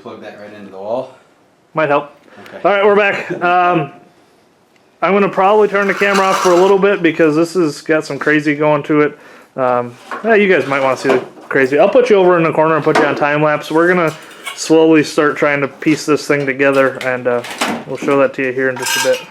plug that right into the wall? Might help. Okay. All right, we're back. I'm going to probably turn the camera off for a little bit because this has got some crazy going to it. Yeah, you guys might want to see the crazy. I'll put you over in the corner and put you on time lapse. We're going to slowly start trying to piece this thing together, and we'll show that to you here in just a bit.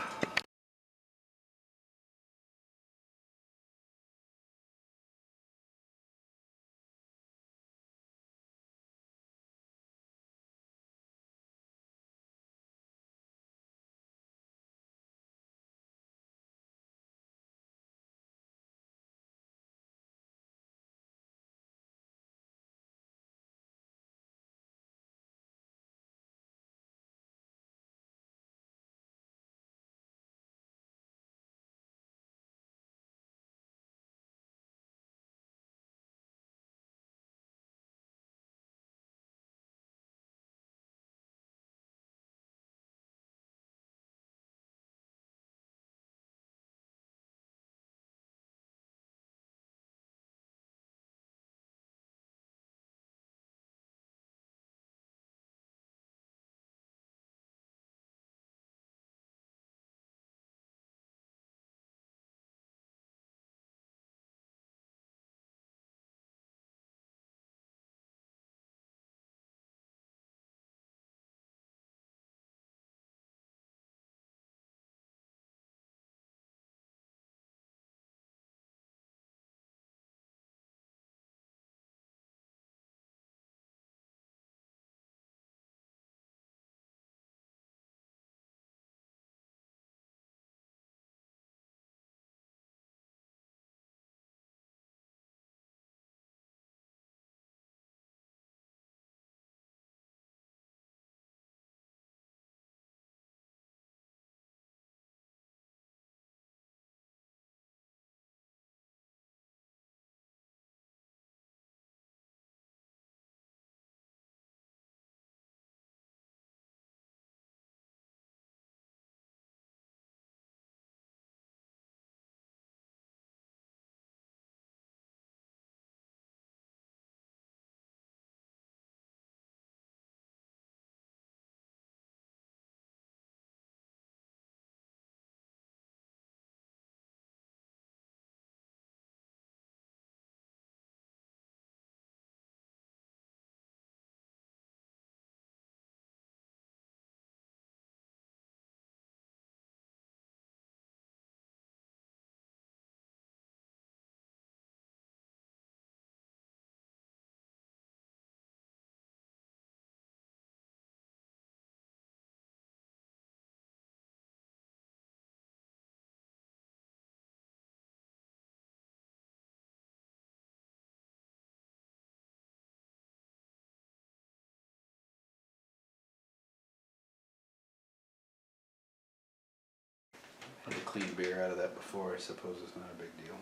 Had to clean beer out of that before. I suppose it's not a big deal.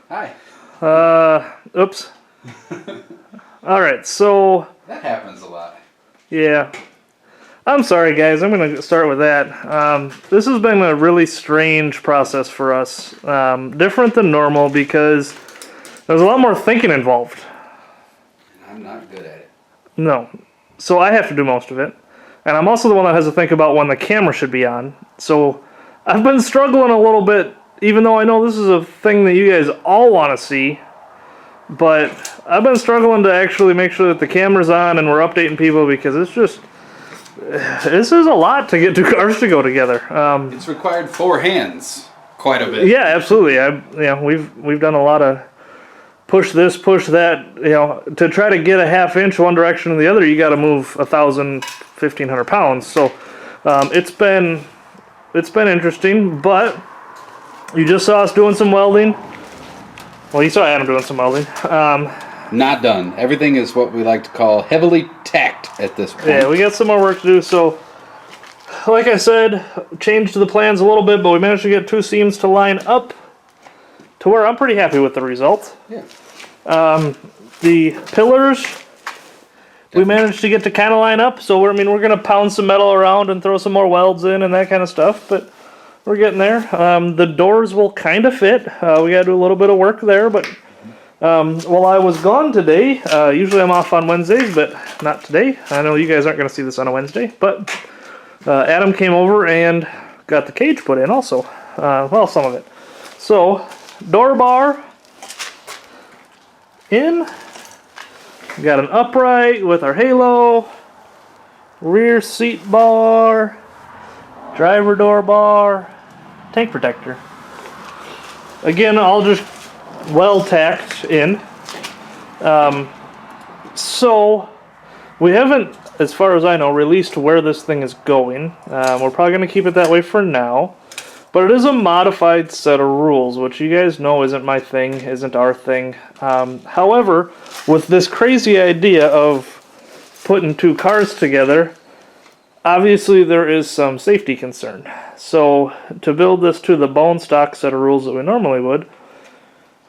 Hi. Oops. All right, so That happens a lot. yeah. I'm sorry, guys. I'm going to start with that. This has been a really strange process for us. Different than normal because there's a lot more thinking involved. I'm not good at it. No. So I have to do most of it. And I'm also the one that has to think about when the camera should be on. So I've been struggling a little bit, even though I know this is a thing that you guys all want to see. But I've been struggling to actually make sure that the camera's on and we're updating people because it's just... This is a lot to get two cars to go together. It's required 4 hands quite a bit. Yeah, absolutely. We've done a lot of push this, push that. To try to get a ½ inch one direction or the other, you got to move 1,000, 1,500 pounds. So it's been interesting. But you just saw us doing some welding. Well, you saw Adam doing some welding. Not done. Everything is what we like to call heavily tacked at this point. Yeah, we got some more work to do. So, like I said, changed the plans a little bit, but we managed to get 2 seams to line up to where I'm pretty happy with the result. Yeah. The pillars, we managed to get to kind of line up. So, we're going to pound some metal around and throw some more welds in and that kind of stuff, but we're getting there. The doors will kind of fit. We got to do a little bit of work there, but Well, I was gone today. Usually I'm off on Wednesdays, but not today. I know you guys aren't going to see this on a Wednesday, but Adam came over and got the cage put in also. Well, some of it. So, door bar in. We got an upright with our halo. Rear seat bar. Driver door bar. Tank protector. Again, all just well tacked in. So, we haven't, as far as I know, released where this thing is going. We're probably going to keep it that way for now. But it is a modified set of rules, which you guys know isn't my thing, isn't our thing. However, with this crazy idea of putting two cars together, obviously there is some safety concern. So, to build this to the bone stock set of rules that we normally would,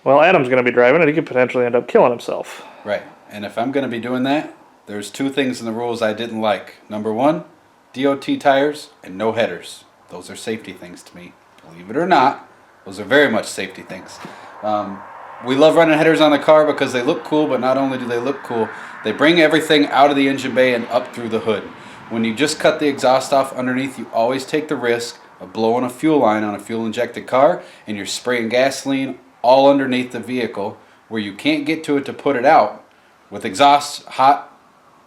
well, Adam's going to be driving it. He could potentially end up killing himself. Right. And if I'm going to be doing that, there's two things in the rules I didn't like. Number one, DOT tires and no headers. Those are safety things to me. Believe it or not, those are very much safety things. We love running headers on the car because they look cool, but not only do they look cool, they bring everything out of the engine bay and up through the hood. When you just cut the exhaust off underneath, you always take the risk of blowing a fuel line on a fuel-injected car, and you're spraying gasoline all underneath the vehicle where you can't get to it to put it out with exhaust, hot,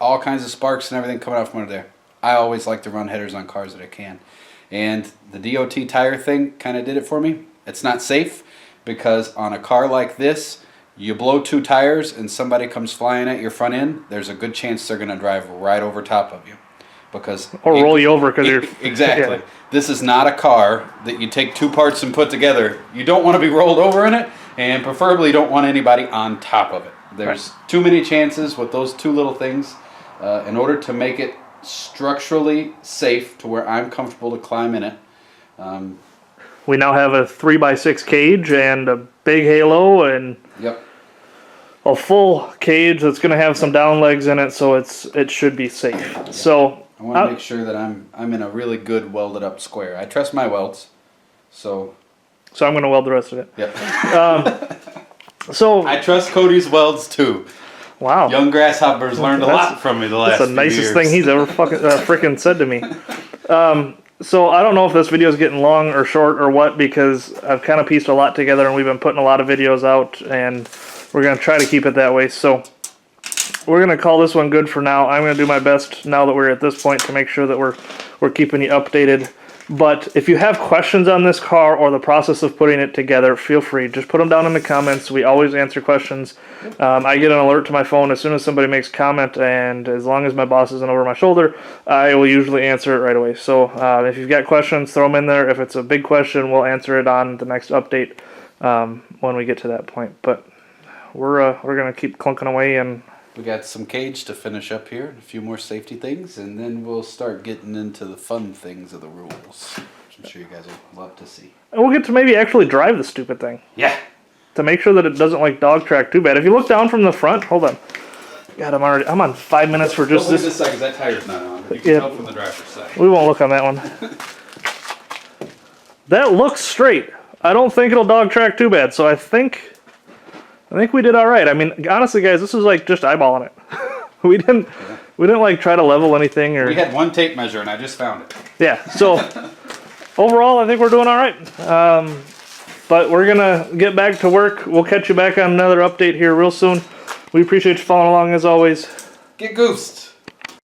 all kinds of sparks and everything coming out from under there. I always like to run headers on cars that I can. And the DOT tire thing kind of did it for me. It's not safe because on a car like this, you blow two tires and somebody comes flying at your front end, there's a good chance they're going to drive right over top of you. Because or roll you over because you're... Exactly. Yeah. This is not a car that you take two parts and put together. You don't want to be rolled over in it, and preferably don't want anybody on top of it. There's too many chances with those two little things. In order to make it structurally safe to where I'm comfortable to climb in it. We now have a 3x6 cage and a big halo and Yep. a full cage that's going to have some down legs in it, so it should be safe. Yep. So I want to make sure that I'm in a really good welded up square. I trust my welds, so I'm going to weld the rest of it. Yep. So I trust Cody's welds too. Wow. Young Grasshoppers learned a lot from me the last That's the few nicest years. thing he's ever freaking said to me. So I don't know if this video is getting long or short or what, because I've kind of pieced a lot together and we've been putting a lot of videos out, and we're going to try to keep it that way. So we're going to call this one good for now. I'm going to do my best now that we're at this point to make sure that we're keeping you updated. But if you have questions on this car or the process of putting it together, feel free. Just put them down in the comments. We always answer questions. I get an alert to my phone as soon as somebody makes a comment, and as long as my boss isn't over my shoulder, I will usually answer it right away. So if you've got questions, throw them in there. If it's a big question, we'll answer it on the next update when we get to that point. But we're going to keep clunking away, and we got some cage to finish up here, a few more safety things, and then we'll start getting into the fun things of the rules, which I'm sure you guys would love to see. And we'll get to maybe actually drive the stupid thing. Yeah. To make sure that it doesn't like dog track too bad. If you look down from the front, hold on. God, I'm on 5 minutes for just Don't leave this. side because that tire's not on. You can Yeah. tell from the driver's side. We won't look on that one. That looks straight. I don't think it'll dog track too bad, so I think we did all right. I mean, honestly, guys, this is like just eyeballing it. we didn't like try to level anything or. We had one tape measure and I just found it. Yeah. So overall, I think we're doing all right. But we're gonna get back to work. We'll catch you back on another update here real soon. We appreciate you following along as always. Get goosed.